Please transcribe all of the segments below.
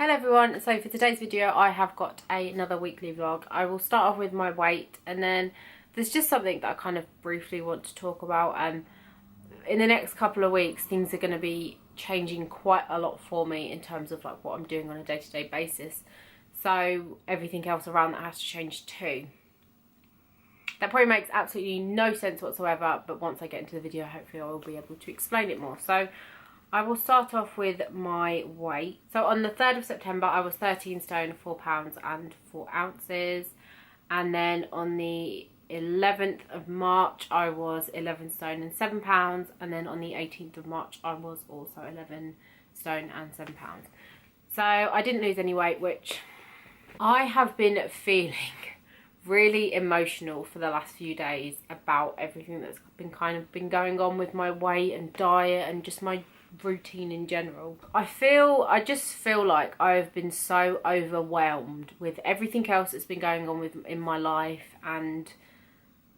Hello everyone, so for today's video I have got another weekly vlog. I will start off with my weight and then there's just something that I kind of briefly want to talk about. In the next couple of weeks things are going to be changing quite a lot for me in terms of like what I'm doing on a day-to-day basis. So everything else around that has to change too. That probably makes absolutely no sense whatsoever, but once I get into the video hopefully I will be able to explain it more. So I will start off with my weight. So on the 3rd of September I was 13 stone 4 pounds and 4 ounces, and then on the 11th of March I was 11 stone and 7 pounds, and then on the 18th of March I was also 11 stone and 7 pounds. So I didn't lose any weight, which I have been feeling really emotional for the last few days about everything that's been going on with my weight and diet and just my routine in general. I just feel like I've been so overwhelmed with everything else that's been going on in my life, and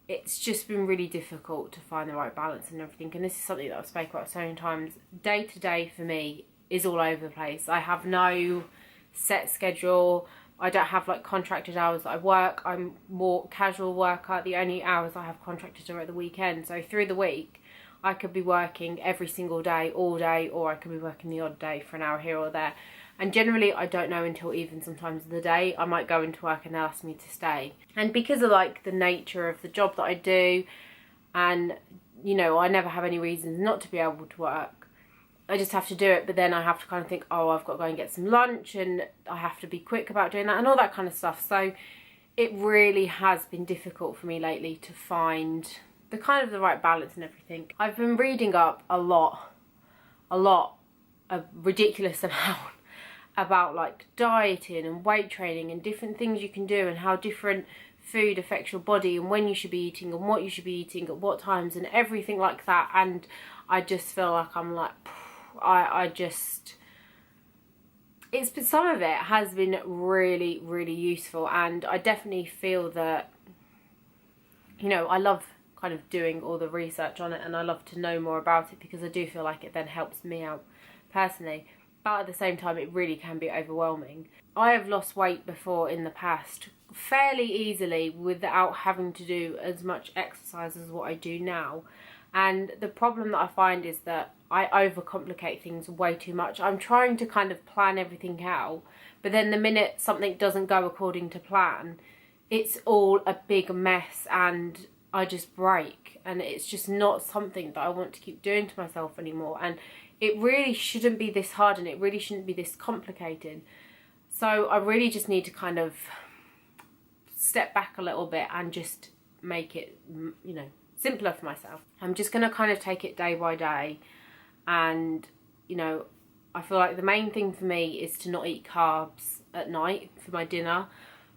it's just been really difficult to find the right balance and everything. And this is something that I've spoken about so many times. Day to day for me is all over the place. I have no set schedule. I don't have like contracted hours that I work. I'm more casual worker. The only hours I have contracted are at the weekend. So through the week I could be working every single day, all day, or I could be working the odd day for an hour here or there. And generally I don't know until even sometimes of the day. I might go into work and they'll ask me to stay. And because of like the nature of the job that I do, and you know, I never have any reasons not to be able to work, I just have to do it. But then I have to kind of think, oh, I've got to go and get some lunch and I have to be quick about doing that and all that kind of stuff. So it really has been difficult for me lately to find the right balance and everything. I've been reading up a ridiculous amount about like dieting and weight training and different things you can do and how different food affects your body and when you should be eating and what you should be eating at what times and everything like that. And I just feel like I'm like, some of it has been really, really useful, and I definitely feel that, you know, I love kind of doing all the research on it and I love to know more about it because I do feel like it then helps me out personally. But at the same time it really can be overwhelming. I have lost weight before in the past fairly easily without having to do as much exercise as what I do now. And the problem that I find is that I overcomplicate things way too much. I'm trying to kind of plan everything out, but then the minute something doesn't go according to plan, it's all a big mess and I just break, and it's just not something that I want to keep doing to myself anymore. And it really shouldn't be this hard and it really shouldn't be this complicated. So I really just need to kind of step back a little bit and just make it, you know, simpler for myself. I'm just going to kind of take it day by day. And, you know, I feel like the main thing for me is to not eat carbs at night for my dinner.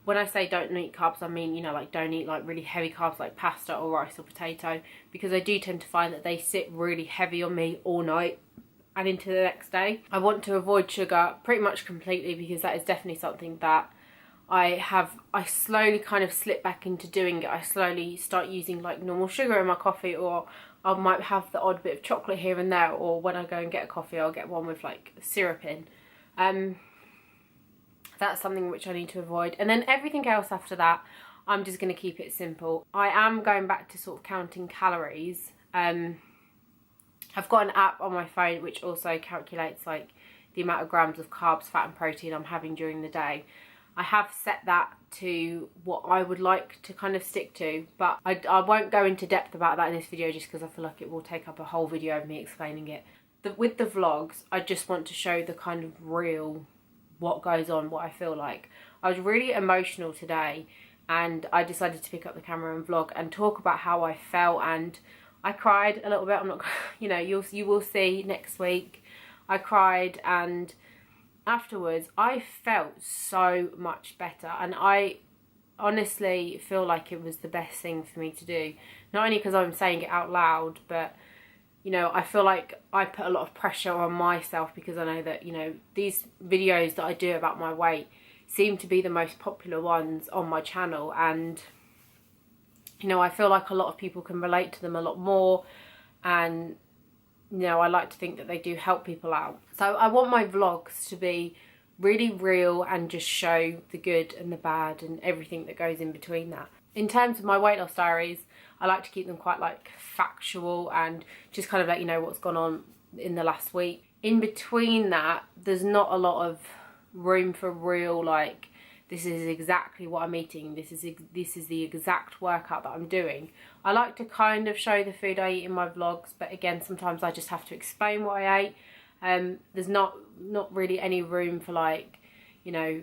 When I say don't eat carbs, I mean, you know, like don't eat like really heavy carbs like pasta or rice or potato, because I do tend to find that they sit really heavy on me all night and into the next day. I want to avoid sugar pretty much completely because that is definitely something that I slowly kind of slip back into doing it. I slowly start using like normal sugar in my coffee, or I might have the odd bit of chocolate here and there, or when I go and get a coffee I'll get one with like syrup in. That's something which I need to avoid. And then everything else after that, I'm just going to keep it simple. I am going back to sort of counting calories. I've got an app on my phone which also calculates like the amount of grams of carbs, fat and protein I'm having during the day. I have set that to what I would like to kind of stick to, but I won't go into depth about that in this video just because I feel like it will take up a whole video of me explaining it. With the vlogs, I just want to show the kind of real what goes on, what I feel like. I was really emotional today and I decided to pick up the camera and vlog and talk about how I felt, and I cried a little bit. I'm not, you know, you will see next week. I cried, and afterwards I felt so much better, and I honestly feel like it was the best thing for me to do. Not only because I'm saying it out loud, but you know, I feel like I put a lot of pressure on myself because I know that, you know, these videos that I do about my weight seem to be the most popular ones on my channel, and you know, I feel like a lot of people can relate to them a lot more, and you know, I like to think that they do help people out. So I want my vlogs to be really real and just show the good and the bad and everything that goes in between that. In terms of my weight loss diaries, I like to keep them quite like factual and just kind of let you know what's gone on in the last week. In between that, there's not a lot of room for real, like, this is exactly what I'm eating, this is the exact workout that I'm doing. I like to kind of show the food I eat in my vlogs, but again, sometimes I just have to explain what I ate. There's not really any room for, like, you know,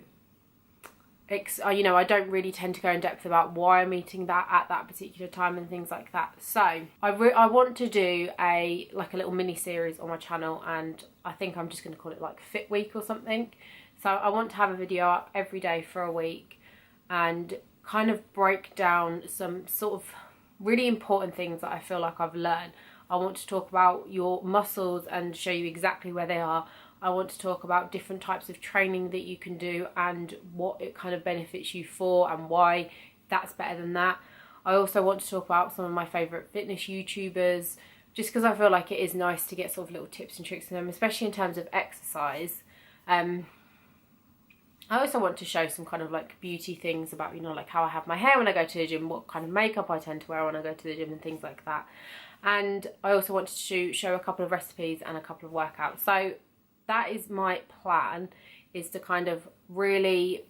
I don't really tend to go in depth about why I'm eating that at that particular time and things like that. So I want to do a little mini series on my channel, and I think I'm just going to call it like Fit Week or something. So I want to have a video up every day for a week and kind of break down some sort of really important things that I feel like I've learned. I want to talk about your muscles and show you exactly where they are. I want to talk about different types of training that you can do and what it kind of benefits you for and why that's better than that. I also want to talk about some of my favourite fitness YouTubers, just because I feel like it is nice to get sort of little tips and tricks from them, especially in terms of exercise. I also want to show some kind of like beauty things about, you know, like how I have my hair when I go to the gym, what kind of makeup I tend to wear when I go to the gym and things like that. And I also wanted to show a couple of recipes and a couple of workouts. So that is my plan, is to kind of really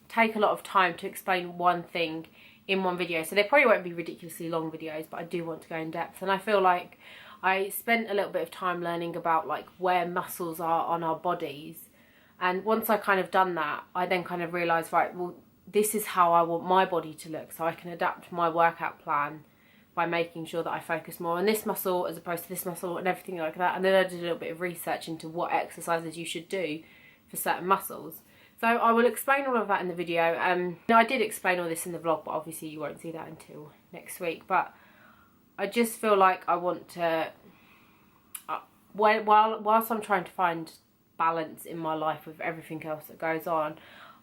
take a lot of time to explain one thing in one video. So they probably won't be ridiculously long videos, but I do want to go in depth. And I feel like I spent a little bit of time learning about like where muscles are on our bodies. And once I kind of done that, I then kind of realised, right, well, this is how I want my body to look, so I can adapt my workout plan by making sure that I focus more on this muscle as opposed to this muscle and everything like that. And then I did a little bit of research into what exercises you should do for certain muscles. So I will explain all of that in the video. I did explain all this in the vlog, but obviously you won't see that until next week. But I just feel like I want to, whilst I'm trying to find balance in my life with everything else that goes on,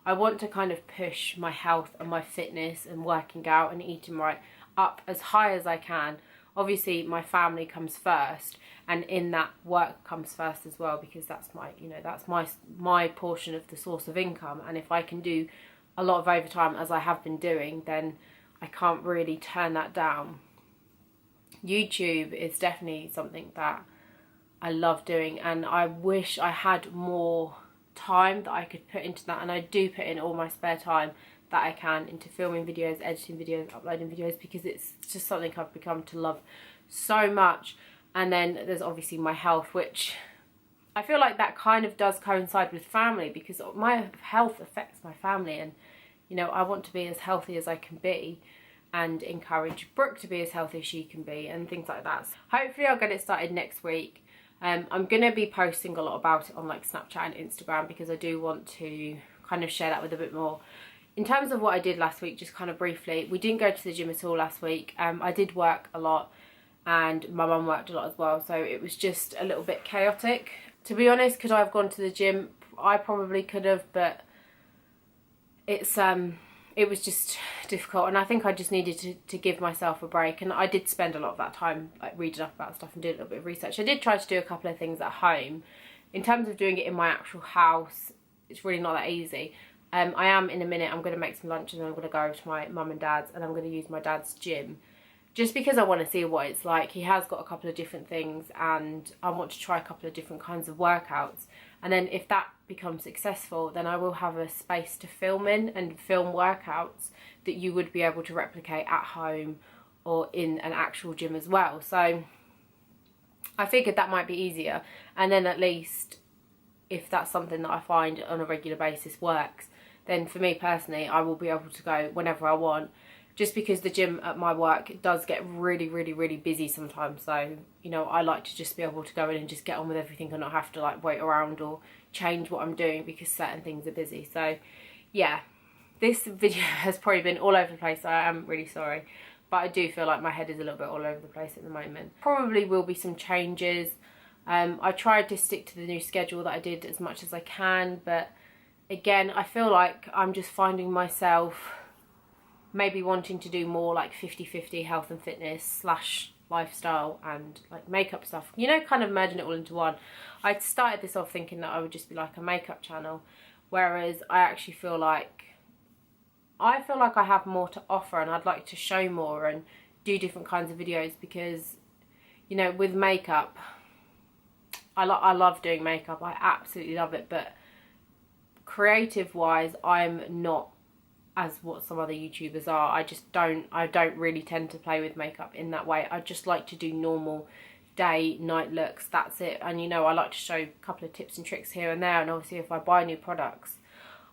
I want to kind of push my health and my fitness and working out and eating right up as high as I can. Obviously my family comes first, and in that work comes first as well, because that's my, you know, that's my portion of the source of income. And if I can do a lot of overtime as I have been doing, then I can't really turn that down. YouTube is definitely something that I love doing, and I wish I had more time that I could put into that, and I do put in all my spare time that I can into filming videos, editing videos, uploading videos, because it's just something I've become to love so much. And then there's obviously my health, which I feel like that kind of does coincide with family, because my health affects my family, and you know, I want to be as healthy as I can be and encourage Brooke to be as healthy as she can be and things like that. So hopefully I'll get it started next week. I'm going to be posting a lot about it on like Snapchat and Instagram, because I do want to kind of share that with a bit more. In terms of what I did last week, just kind of briefly, we didn't go to the gym at all last week. I did work a lot, and my mum worked a lot as well, so it was just a little bit chaotic. To be honest, could I have gone to the gym? I probably could have, but it was just difficult, and I think I just needed to give myself a break. And I did spend a lot of that time like reading up about stuff and doing a little bit of research. I did try to do a couple of things at home. In terms of doing it in my actual house, it's really not that easy. I am, in a minute, I'm going to make some lunch and then I'm going to go over to my mum and dad's, and I'm going to use my dad's gym, just because I want to see what it's like. He has got a couple of different things, and I want to try a couple of different kinds of workouts. And then if that becomes successful, then I will have a space to film in and film workouts that you would be able to replicate at home or in an actual gym as well. So I figured that might be easier, and then at least if that's something that I find on a regular basis works, then for me personally, I will be able to go whenever I want, just because the gym at my work does get really, really, really busy sometimes. So, you know, I like to just be able to go in and just get on with everything and not have to like wait around or change what I'm doing because certain things are busy. So yeah, this video has probably been all over the place. I am really sorry, but I do feel like my head is a little bit all over the place at the moment. Probably will be some changes. I tried to stick to the new schedule that I did as much as I can, but again, I feel like I'm just finding myself maybe wanting to do more like 50-50 health and fitness / lifestyle and like makeup stuff, you know, kind of merging it all into one. I started this off thinking that I would just be like a makeup channel, whereas I actually feel like I have more to offer, and I'd like to show more and do different kinds of videos, because, you know, with makeup, I love doing makeup. I absolutely love it, but creative wise, I'm not as what some other YouTubers are. I don't really tend to play with makeup in that way. I just like to do normal day, night looks, that's it. And, you know, I like to show a couple of tips and tricks here and there, and obviously if I buy new products,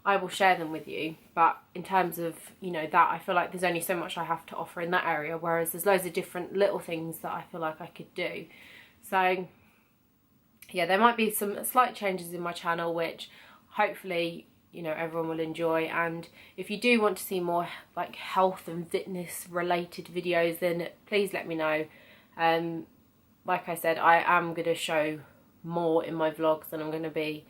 I will share them with you. But in terms of, you know, that, I feel like there's only so much I have to offer in that area, whereas there's loads of different little things that I feel like I could do. So yeah, there might be some slight changes in my channel, which hopefully, you know, everyone will enjoy. And if you do want to see more like health and fitness related videos, then please let me know. Like I said, I am going to show more in my vlogs, and I'm going to be,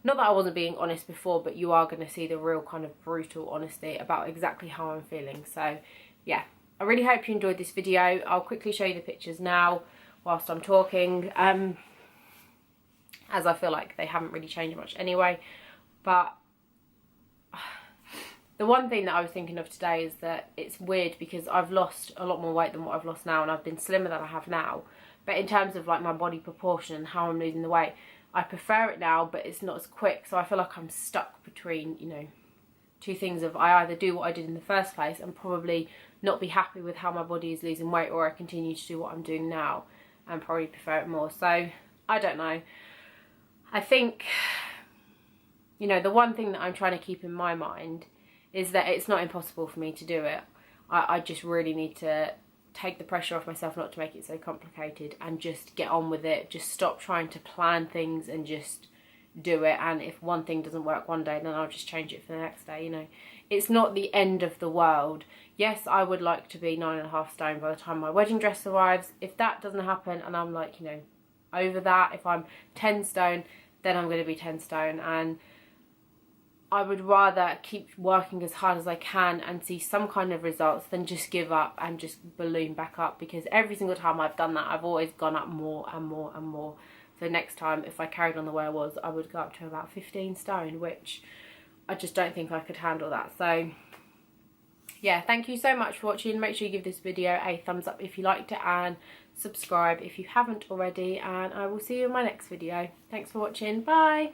not that I wasn't being honest before, but you are going to see the real kind of brutal honesty about exactly how I'm feeling. So yeah, I really hope you enjoyed this video. I'll quickly show you the pictures now whilst I'm talking, as I feel like they haven't really changed much anyway. But the one thing that I was thinking of today is that it's weird because I've lost a lot more weight than what I've lost now, and I've been slimmer than I have now. But in terms of like my body proportion and how I'm losing the weight, I prefer it now, but it's not as quick. So I feel like I'm stuck between, you know, two things of, I either do what I did in the first place and probably not be happy with how my body is losing weight, or I continue to do what I'm doing now and probably prefer it more. So I don't know. I think, you know, the one thing that I'm trying to keep in my mind is that it's not impossible for me to do it. I just really need to take the pressure off myself not to make it so complicated and just get on with it. Just stop trying to plan things and just do it. And if one thing doesn't work one day, then I'll just change it for the next day, you know. It's not the end of the world. Yes, I would like to be 9.5 stone by the time my wedding dress arrives. If that doesn't happen and I'm like, you know, over that, if I'm 10 stone, then I'm going to be 10 stone. And I would rather keep working as hard as I can and see some kind of results than just give up and just balloon back up, because every single time I've done that, I've always gone up more and more and more. So next time, if I carried on the way I was, I would go up to about 15 stone, which I just don't think I could handle that. So yeah, thank you so much for watching. Make sure you give this video a thumbs up if you liked it, and subscribe if you haven't already, and I will see you in my next video. Thanks for watching. Bye.